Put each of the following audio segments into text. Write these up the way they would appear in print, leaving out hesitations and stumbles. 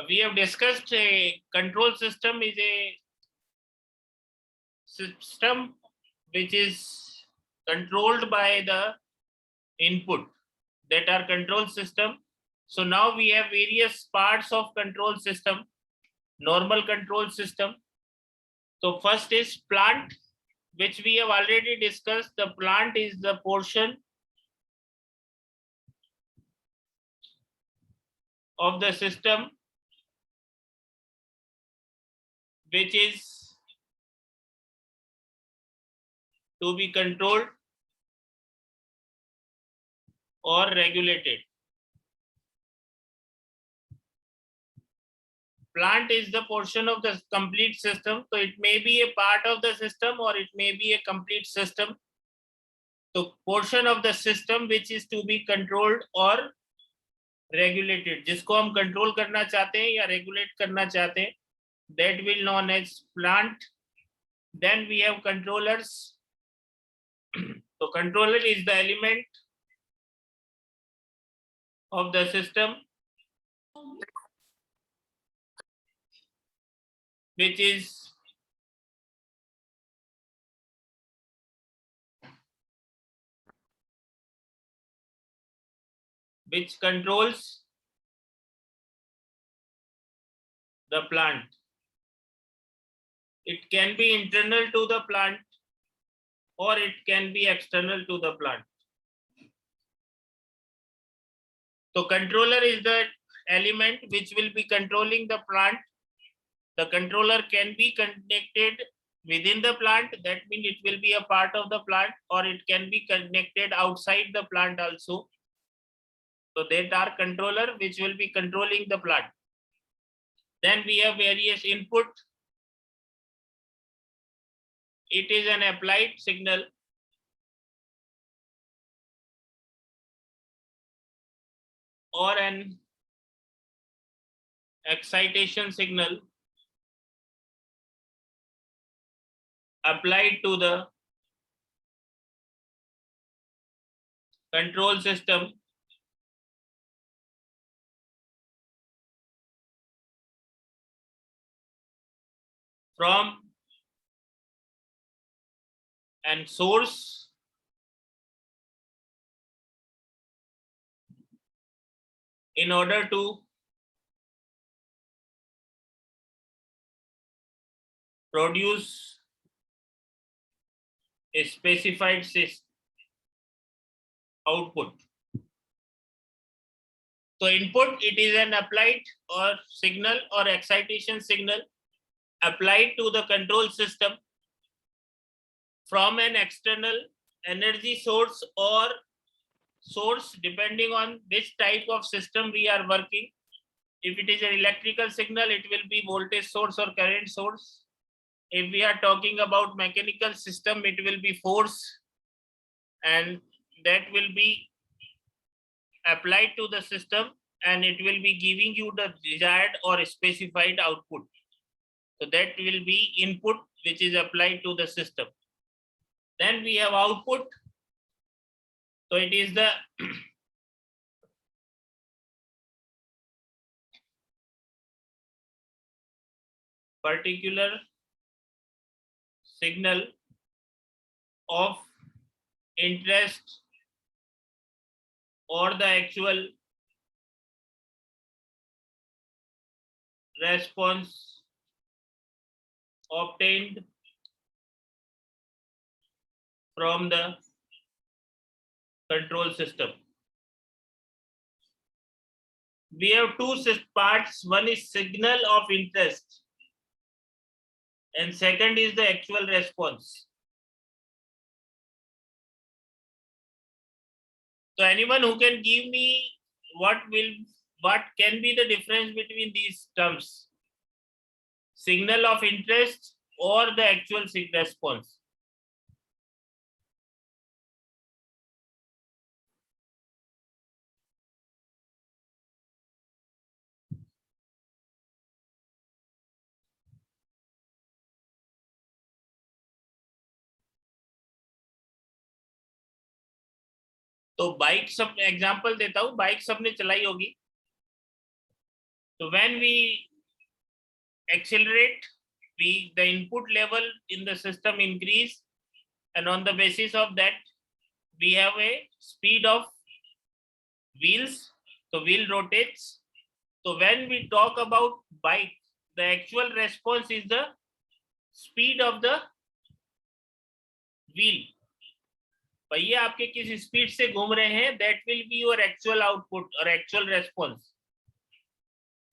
We have discussed a control system is a system which is controlled by the input that are control system. So now we have various parts of control system, normal control system. So first is plant, which we have already discussed. The plant is the portion of the system which is to be controlled or regulated. Plant is the portion of the complete system, so it may be a part of the system or it may be a complete system. So portion of the system which is to be controlled or regulated, जिसको हम control करना चाहते हैं या regulate करना चाहते हैं, that will known as plant. Then we have controllers. So controller is the element of the system which controls the plant. It can be internal to the plant or it can be external to the plant. So controller is the element which will be controlling the plant. The controller can be connected within the plant, that means it will be a part of the plant, or it can be connected outside the plant also. So that are controller which will be controlling the plant. Then we have various input. It is an applied signal. Or an excitation signal applied to the control system from an source in order to produce a specified output. So input, it is an applied or signal or excitation signal applied to the control system from an external energy source or source, depending on which type of system we are working. If it is an electrical signal, it will be voltage source or current source. If we are talking about mechanical system, it will be force, and that will be applied to the system and it will be giving you the desired or specified output. So that will be input which is applied to the system. Then we have output. So it is the particular signal of interest or the actual response obtained from the control system. We have two parts. One is signal of interest and second is the actual response. So anyone who can give me what can be the difference between these terms? Signal of interest or the actual response? तो bike सब example देता हूं, bike सबने चलाई होगी. So when we accelerate, the input level in the system increase, and on the basis of that, we have a speed of wheels. So wheel rotates. So when we talk about bike, the actual response is the speed of the wheel. भैया आपके किस speed से घूम रहे हैं, that will be your actual output or actual response.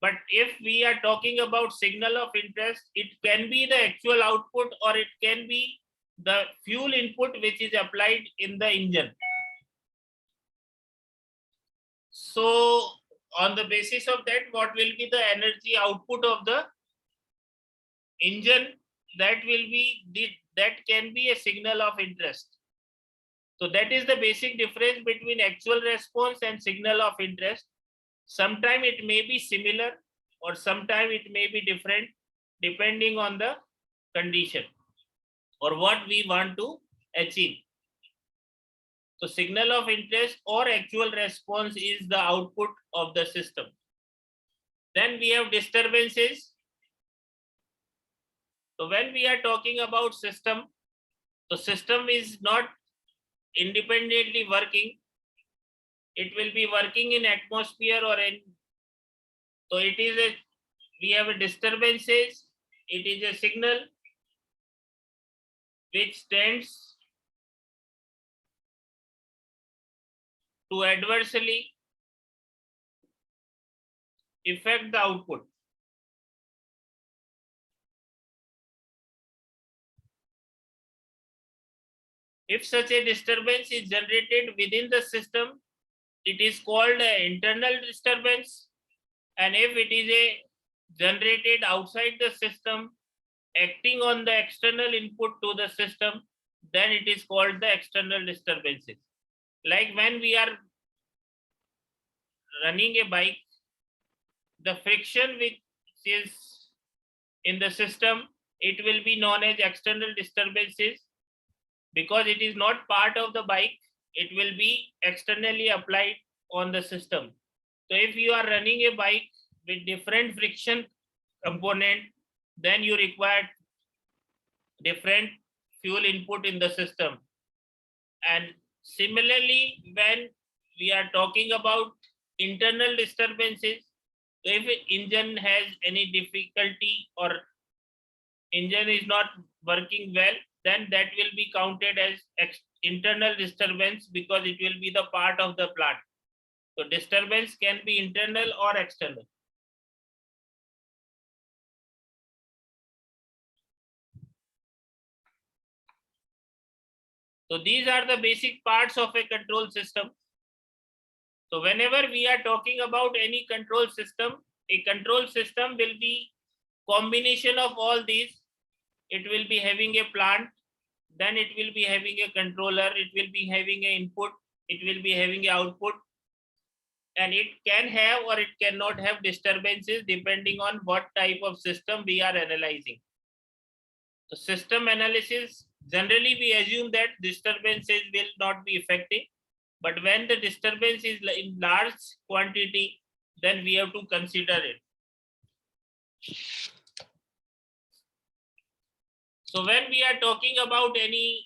But if we are talking about signal of interest, it can be the actual output or it can be the fuel input which is applied in the engine. So on the basis of that, what will be the energy output of the engine? That can be a signal of interest. So that is the basic difference between actual response and signal of interest. Sometime it may be similar or sometime it may be different depending on the condition or what we want to achieve. So signal of interest or actual response is the output of the system. Then we have disturbances. So when we are talking about system, the system is not independently working. It will be working in atmosphere or in, so it is a, we have a disturbances. It is a signal which tends to adversely affect the output. If such a disturbance is generated within the system, it is called an internal disturbance. And if it is a generated outside the system, acting on the external input to the system, then it is called the external disturbances. Like when we are running a bike, the friction which is in the system, it will be known as external disturbances. Because it is not part of the bike, it will be externally applied on the system. So if you are running a bike with different friction component, then you require different fuel input in the system. And similarly, when we are talking about internal disturbances, if engine has any difficulty or engine is not working well, then that will be counted as internal disturbance because it will be the part of the plant. So disturbance can be internal or external. So these are the basic parts of a control system. So whenever we are talking about any control system, a control system will be combination of all these. It will be having a plant, then it will be having a controller, it will be having an input, it will be having an output, and it can have or it cannot have disturbances depending on what type of system we are analyzing. The system analysis, generally we assume that disturbances will not be effective, but when the disturbance is in large quantity, then we have to consider it. So when we are talking about any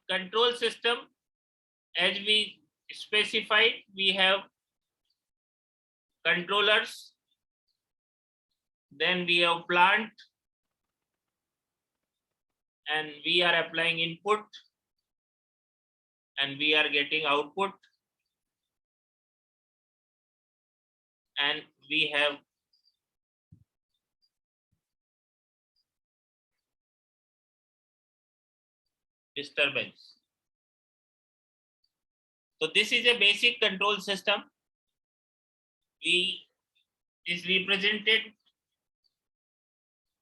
control system, as we specified, we have controllers, then we have plant, and we are applying input and we are getting output, and we have disturbance. So this is a basic control system. We is represented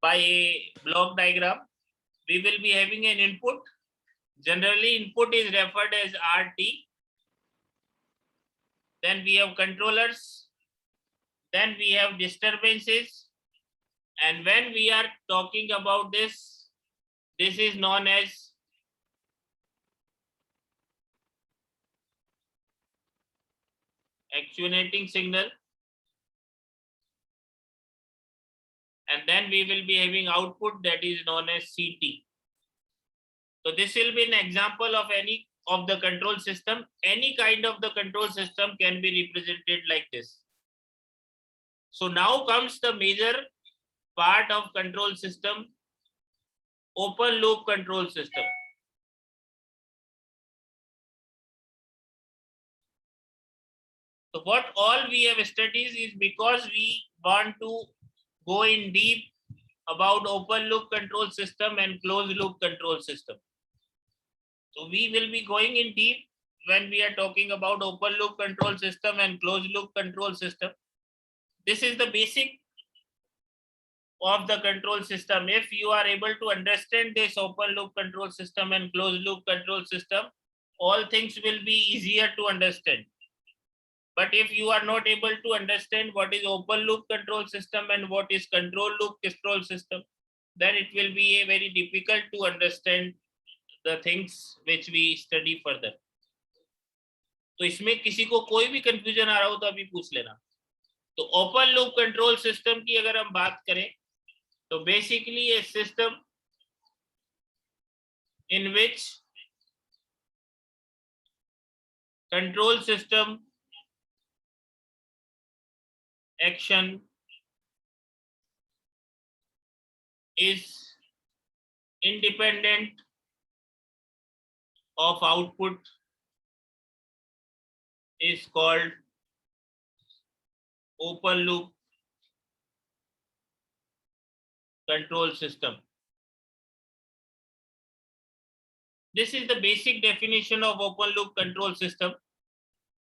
by a block diagram. We will be having an input. Generally, input is referred as RT. Then we have controllers. Then we have disturbances. And when we are talking about this, this is known as actuating signal. and then we will be having output that is known as CT. So this will be an example of any of the control system. Any kind of the control system can be represented like this. So now comes the major part of control system, open loop control system. So what all we have studied is because we want to go in deep about open loop control system and closed loop control system. So we will be going in deep when we are talking about open loop control system and closed loop control system. This is the basic of the control system. If you are able to understand this open loop control system and closed loop control system, all things will be easier to understand. But if you are not able to understand what is open loop control system and what is control loop control system, then it will be a very difficult to understand the things which we study further. तो इसमें किसी को कोई भी confusion आ रहा हो तो अभी पूछ लेना. तो ओपन लूप कंट्रोल सिस्टम की अगर हम बात करें तो basically a system in which control system action is independent of output is called open loop control system. This is the basic definition of open loop control system.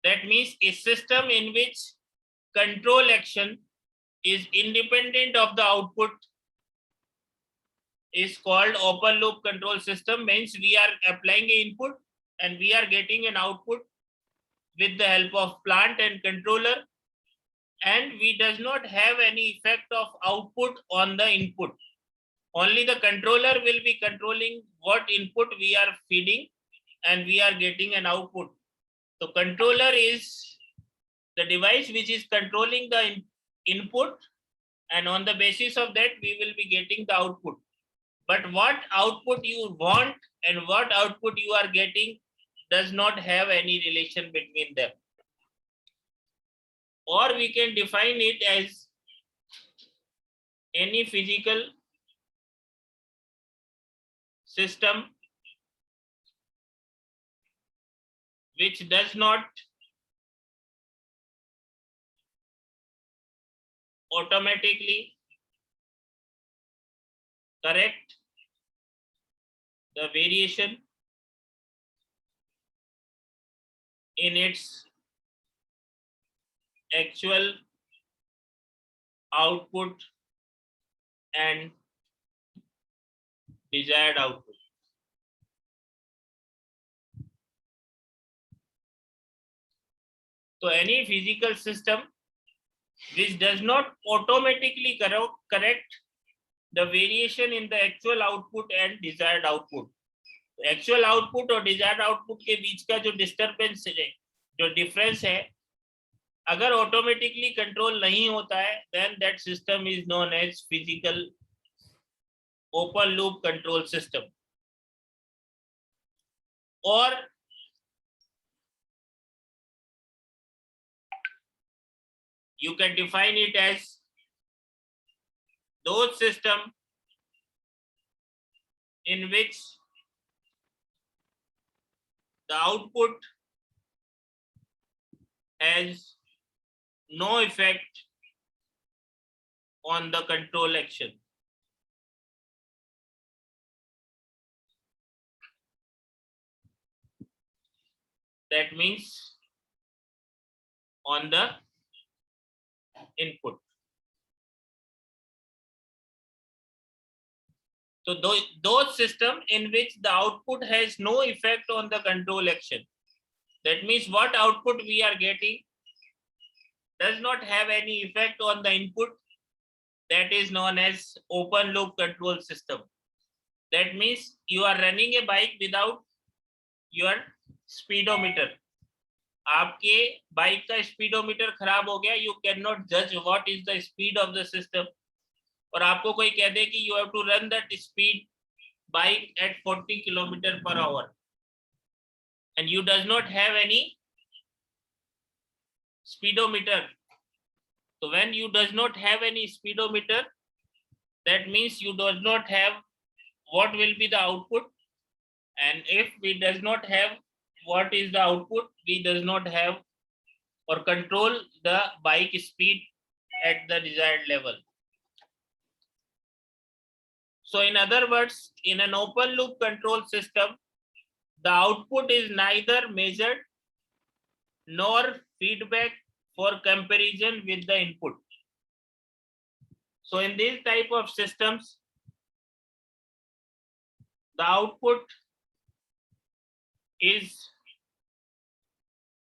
That means a system in which control action is independent of the output is called open loop control system. Means we are applying an input and we are getting an output with the help of plant and controller, and we does not have any effect of output on the input. Only the controller will be controlling what input we are feeding and we are getting an output. So controller is the device which is controlling the input, and on the basis of that we will be getting the output. But what output you want and what output you are getting does not have any relation between them. Or we can define it as any physical system which does not automatically correct the variation in its actual output and desired output. So any physical system which does not automatically correct the variation in the actual output and desired output. Actual output और desired output के बीच का जो disturbance है, जो difference है, अगर automatically control नहीं होता है, then that system is known as physical open loop control system. Or you can define it as those systems in which the output has no effect on the control action. That means on the input. So those systems in which the output has no effect on the control action. That means what output we are getting does not have any effect on the input. That is known as open loop control system. That means you are running a bike without your speedometer. आपके bike का speedometer खराब हो गया, you cannot judge what is the speed of the system. और आपको कोई कह दे कि you have to run that speed bike at 40 km/h and you does not have any speedometer. So when you does not have any speedometer, that means you does not have what will be the output, and if we does not have what is the output, we does not have or control the bike speed at the desired level. So in other words, in an open loop control system, the output is neither measured nor feedback for comparison with the input. So in these type of systems, the output is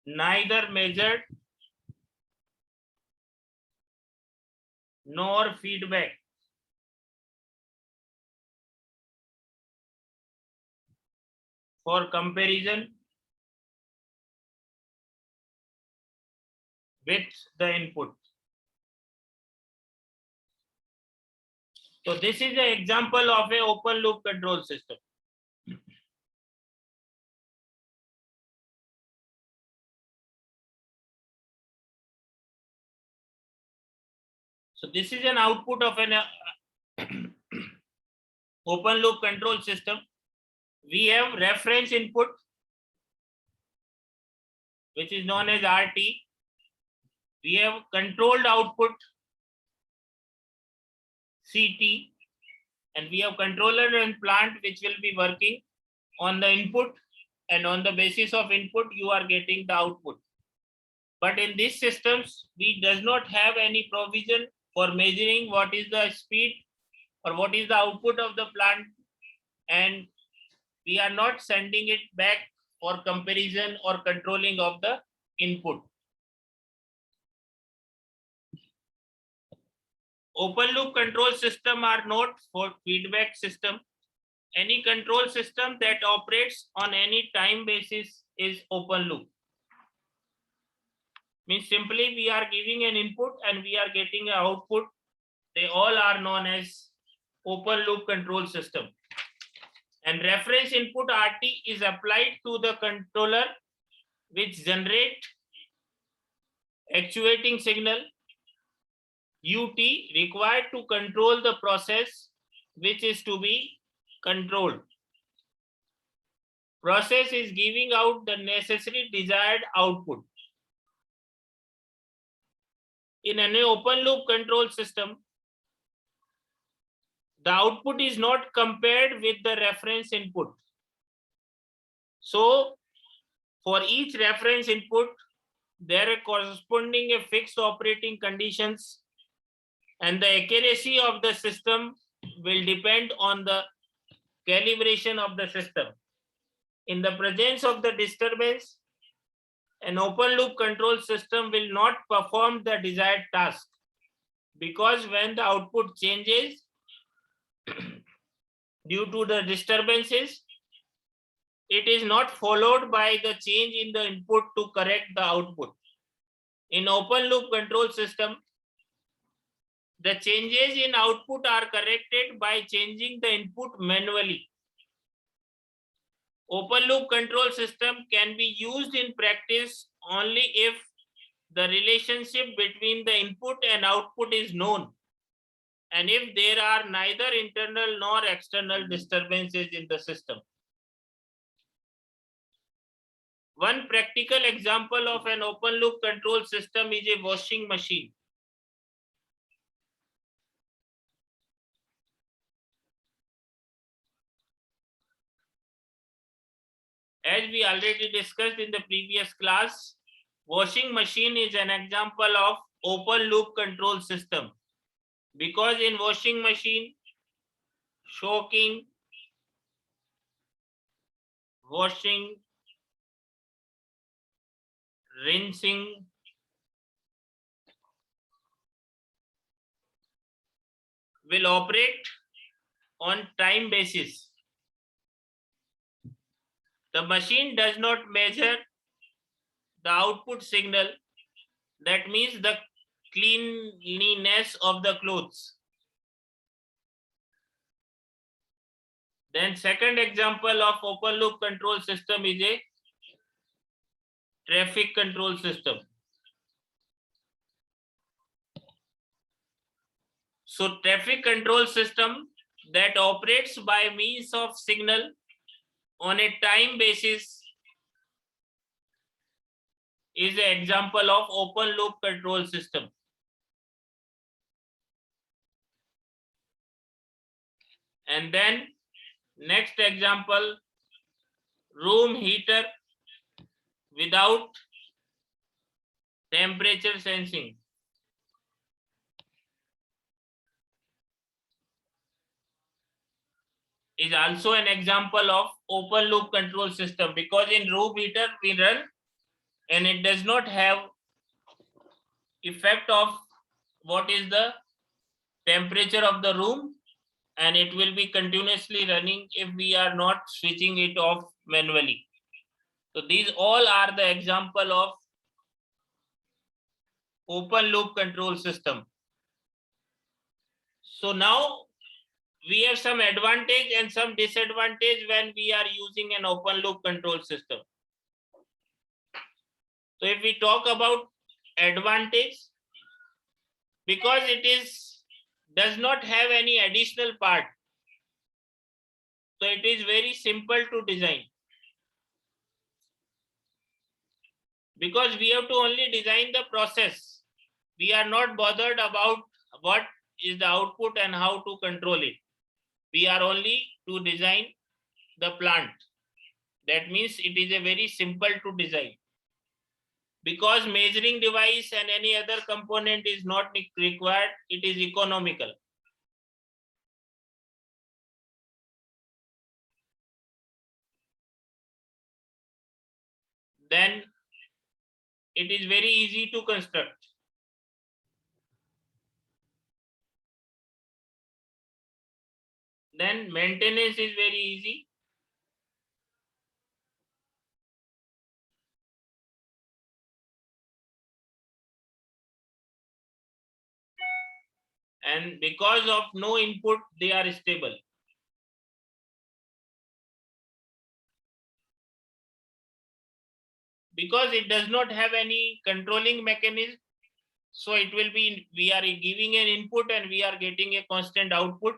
neither measured nor feedback for comparison with the input. So this is an example of a open loop control system. So this is an output of an open loop control system. We have reference input, which is known as RT. We have controlled output, CT, and we have controller and plant which will be working on the input, and on the basis of input you are getting the output. But in these systems, we does not have any provision for measuring what is the speed or what is the output of the plant, and we are not sending it back for comparison or controlling of the input. Open loop control system are not for feedback system. Any control system that operates on any time basis is open loop. Means simply we are giving an input and we are getting an output. They all are known as open loop control system. And reference input RT is applied to the controller which generate actuating signal UT required to control the process which is to be controlled. Process is giving out the necessary desired output. In an open loop control system, the output is not compared with the reference input. So for each reference input, there are corresponding a fixed operating conditions, and the accuracy of the system will depend on the calibration of the system. In the presence of the disturbance, an open loop control system will not perform the desired task, because when the output changes due to the disturbances, it is not followed by the change in the input to correct the output. In open loop control system, the changes in output are corrected by changing the input manually. Open loop control system can be used in practice only if the relationship between the input and output is known, and if there are neither internal nor external disturbances in the system. One practical example of an open loop control system is a washing machine. As we already discussed in the previous class, washing machine is an example of open loop control system, because in washing machine, soaking, washing, rinsing, will operate on time basis. The machine does not measure the output signal, that means the cleanliness of the clothes. Then second example of open loop control system is a traffic control system. So traffic control system that operates by means of signal on a time basis is an example of open loop control system. And then next example, room heater without temperature sensing. Is also an example of open loop control system, because in room heater we run and it does not have effect of what is the temperature of the room, and it will be continuously running if we are not switching it off manually. So these all are the example of open loop control system. So now we have some advantage and some disadvantage when we are using an open loop control system. So if we talk about advantage, because it does not have any additional part, so it is very simple to design, because we have to only design the process. We are not bothered about what is the output and how to control it. We are only to design the plant. That means it is a very simple to design, because measuring device and any other component is not required. It is economical. Then it is very easy to construct. Then maintenance is very easy. And because of no input, they are stable. Because it does not have any controlling mechanism, so it will be, we are giving an input and we are getting a constant output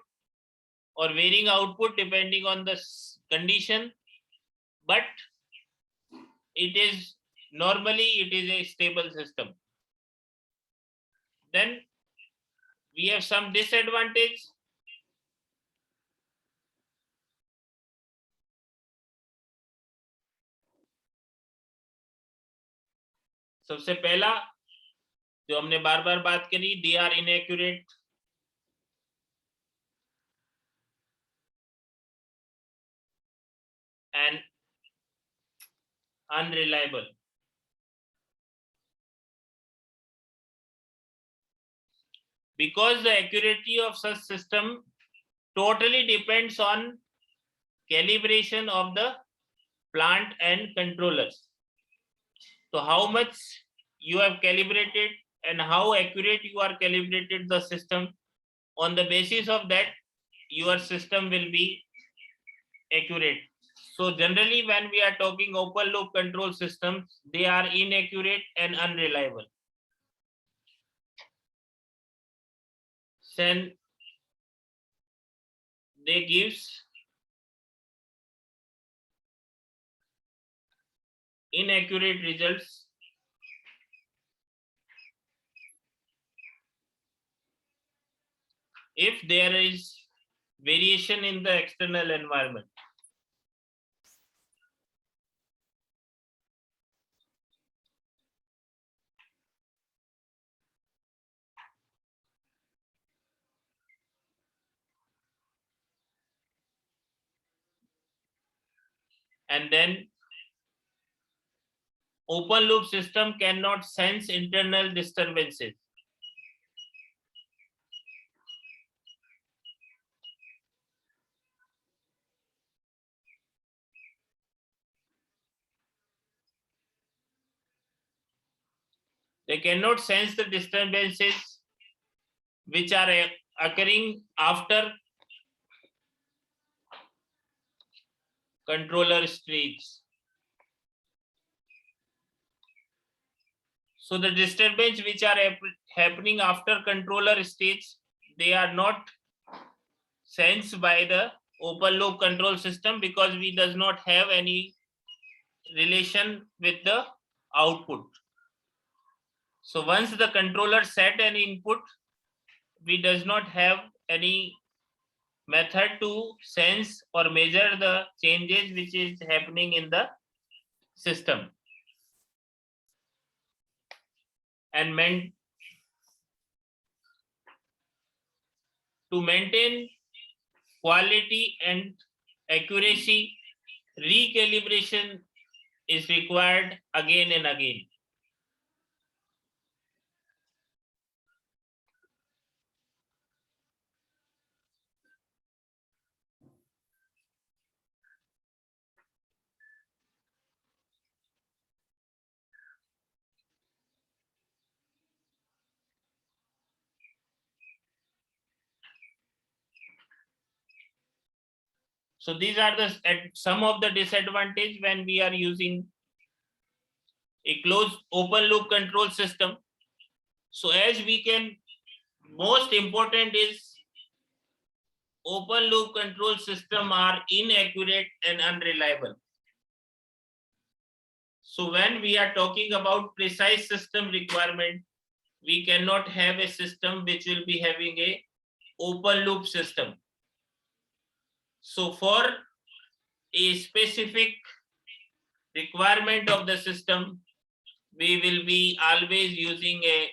or varying output depending on the condition, but it is normally it is a stable system. Then we have some disadvantage. सबसे पहला जो हमने बार बार बात करी, they are inaccurate, and unreliable. Because the accuracy of such system totally depends on calibration of the plant and controllers. So how much you have calibrated and how accurate you are calibrated the system, on the basis of that your system will be accurate. So generally when we are talking open loop control systems, they are inaccurate and unreliable. Then they gives inaccurate results if there is variation in the external environment. And then open loop system cannot sense internal disturbances. They cannot sense the disturbances which are occurring after controller states. So the disturbance which are happening after controller states, they are not sensed by the open loop control system because we does not have any relation with the output. So once the controller set an input, we does not have any method to sense or measure the changes which is happening in the system. And to maintain quality and accuracy, recalibration is required again and again. So these are some of the disadvantage when we are using a closed open loop control system. So as we can, most important is open loop control system are inaccurate and unreliable. So when we are talking about precise system requirement, we cannot have a system which will be having a open loop system. So for a specific requirement of the system, we will be always using a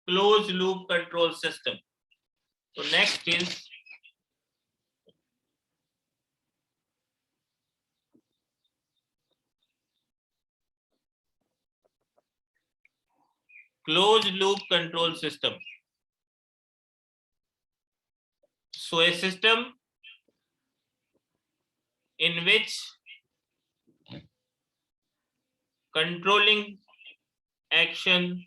closed loop control system. So next is closed loop control system. So a system in which controlling action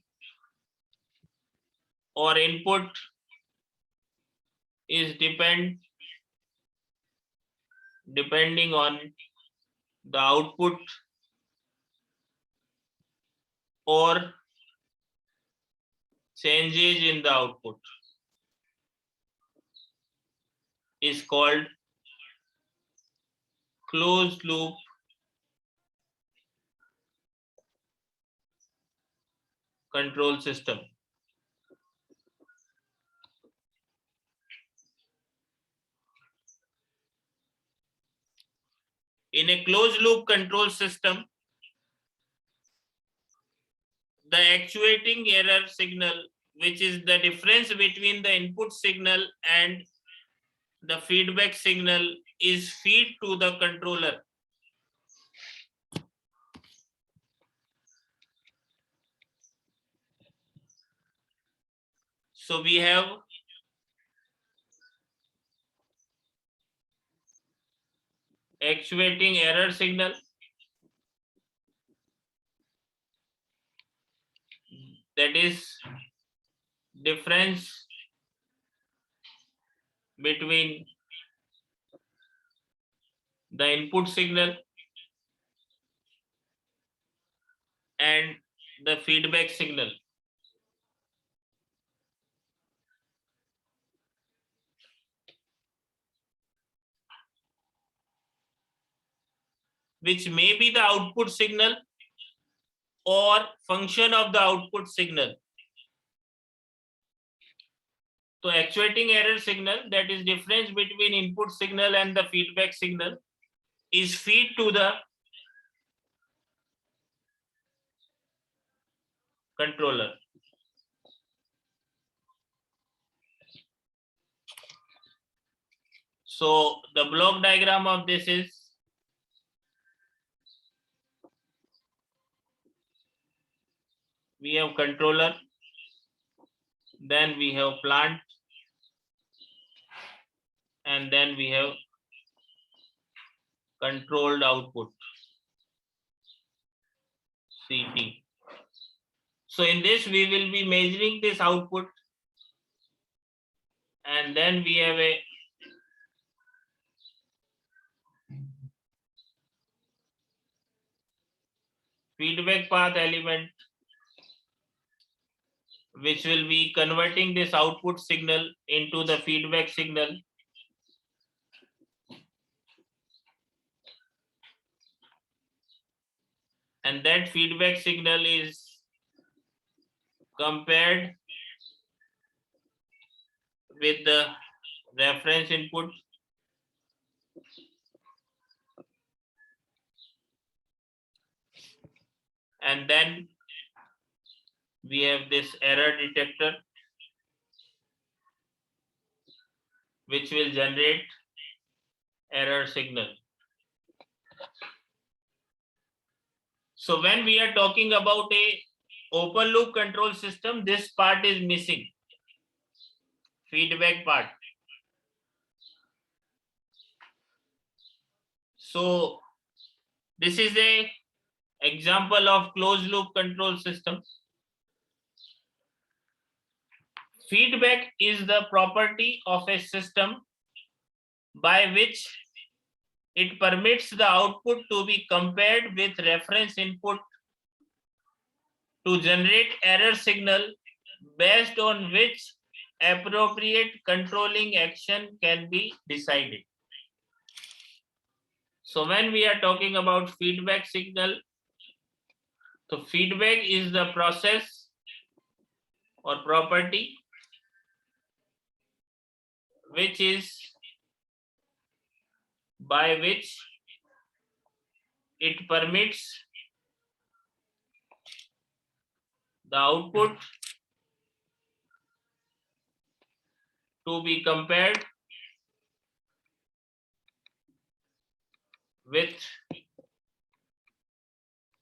or input is depending on the output or changes in the output is called closed loop control system. In a closed loop control system, the actuating error signal, which is the difference between the input signal and the feedback signal, is fed to the controller. So we have actuating error signal, that is difference between the input signal and the feedback signal. Which may be the output signal or function of the output signal. So actuating error signal, that is difference between input signal and the feedback signal, is fed to the controller. So the block diagram of this is we have controller, then we have plant, and then we have controlled output, CT. So in this we will be measuring this output, and then we have a feedback path element, which will be converting this output signal into the feedback signal. And that feedback signal is compared with the reference input. And then we have this error detector, which will generate error signal. So when we are talking about a open loop control system, this part is missing, feedback part. So this is a example of closed loop control system. Feedback is the property of a system by which it permits the output to be compared with reference input to generate error signal based on which appropriate controlling action can be decided. So when we are talking about feedback signal, so feedback is the process or property which is by which it permits the output to be compared with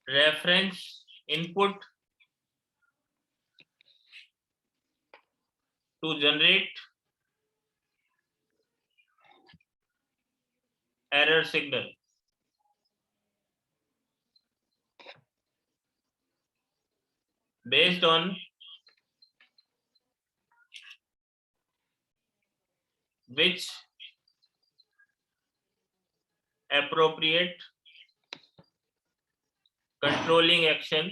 reference input to generate error signal. Based on which appropriate controlling action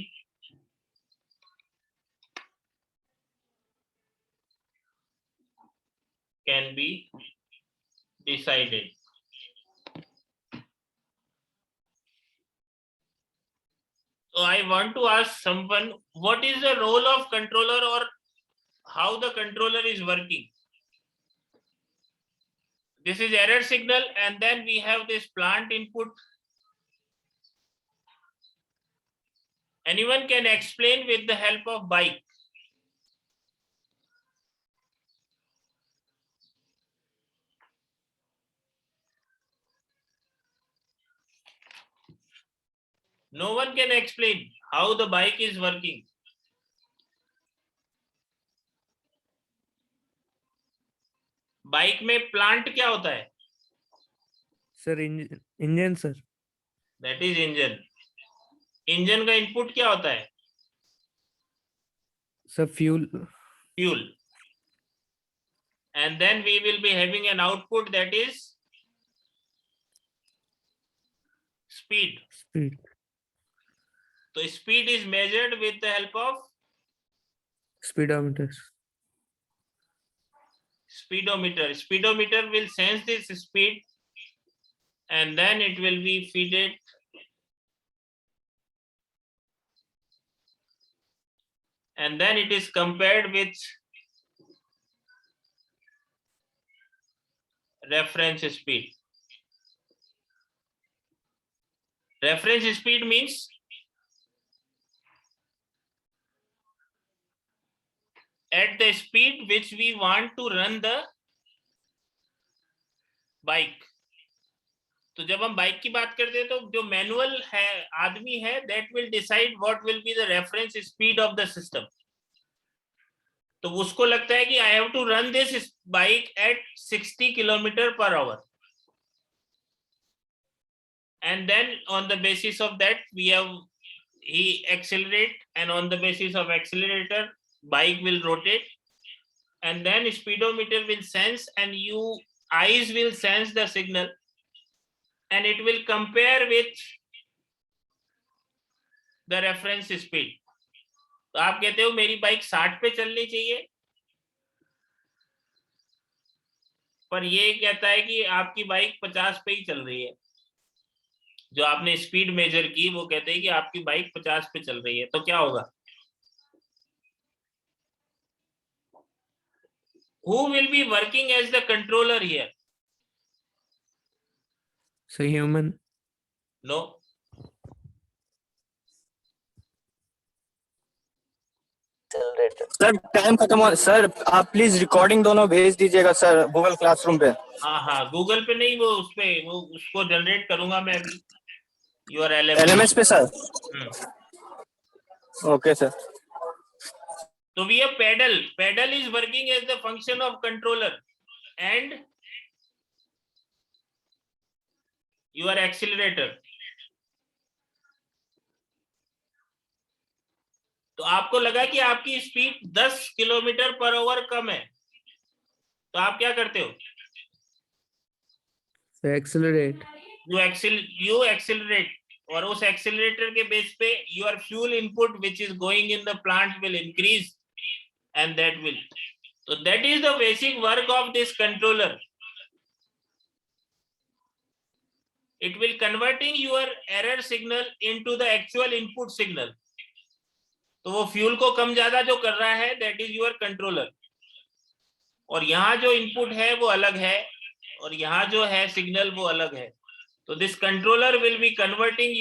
can be decided. So I want to ask someone, what is the role of controller or how the controller is working? This is error signal, and then we have this plant input. Anyone can explain with the help of bike? No one can explain how the bike is working. Bike में plant क्या होता है? Sir engine sir. That is engine. Engine का input क्या होता है? Sir fuel. Fuel. And then we will be having an output that is speed. Speed. So speed is measured with the help of Speedometers. speedometer. Speedometer will sense this speed and then it will be feed it and then it is compared with reference speed. Reference speed means at the speed which we want to run the bike. तो जब हम bike की बात करते हैं तो जो manual है आदमी है that will decide what will be the reference speed of the system. तो उसको लगता है कि I have to run this bike at 60 km/h. And then on the basis of that he accelerate, and on the basis of accelerator bike will rotate, and then speedometer will sense and eyes will sense the signal and it will compare with the reference speed. तो आप कहते हो मेरी bike 60 पे चलनी चाहिए, पर ये कहता है कि आपकी बाइक 50 पे ही चल रही है। जो आपने स्पीड मेजर की वो कहते हैं कि आपकी बाइक 50 पे चल रही है, तो क्या होगा? Who will be working as the controller here? Sir, human. No. Sir time खत्म हो सर, आप प्लीज रिकॉर्डिंग दोनों भेज दीजिएगा सर गूगल क्लासरूम पे। हाँ हाँ, गूगल पे नहीं, वो उस पे वो उसको जनरेट करूंगा मैं अभी, URL LMS पे sir. Okay sir. So we have pedal. Pedal is working as the function of controller, and your accelerator. तो आपको लगा कि आपकी स्पीड 10 किलोमीटर पर आवर कम है, तो आप क्या करते हो? Sir, accelerate. You accelerate, और उस एक्सीलरेटर के बेस पे your fuel input which is going in the plant will increase, and that will. So that is the basic work of this controller. It will converting your error signal into the actual input signal. तो वो fuel को कम ज्यादा जो कर रहा है that is your controller, और यहाँ जो इनपुट है वो अलग है, और यहाँ जो है सिग्नल वो अलग है। तो this controller will be converting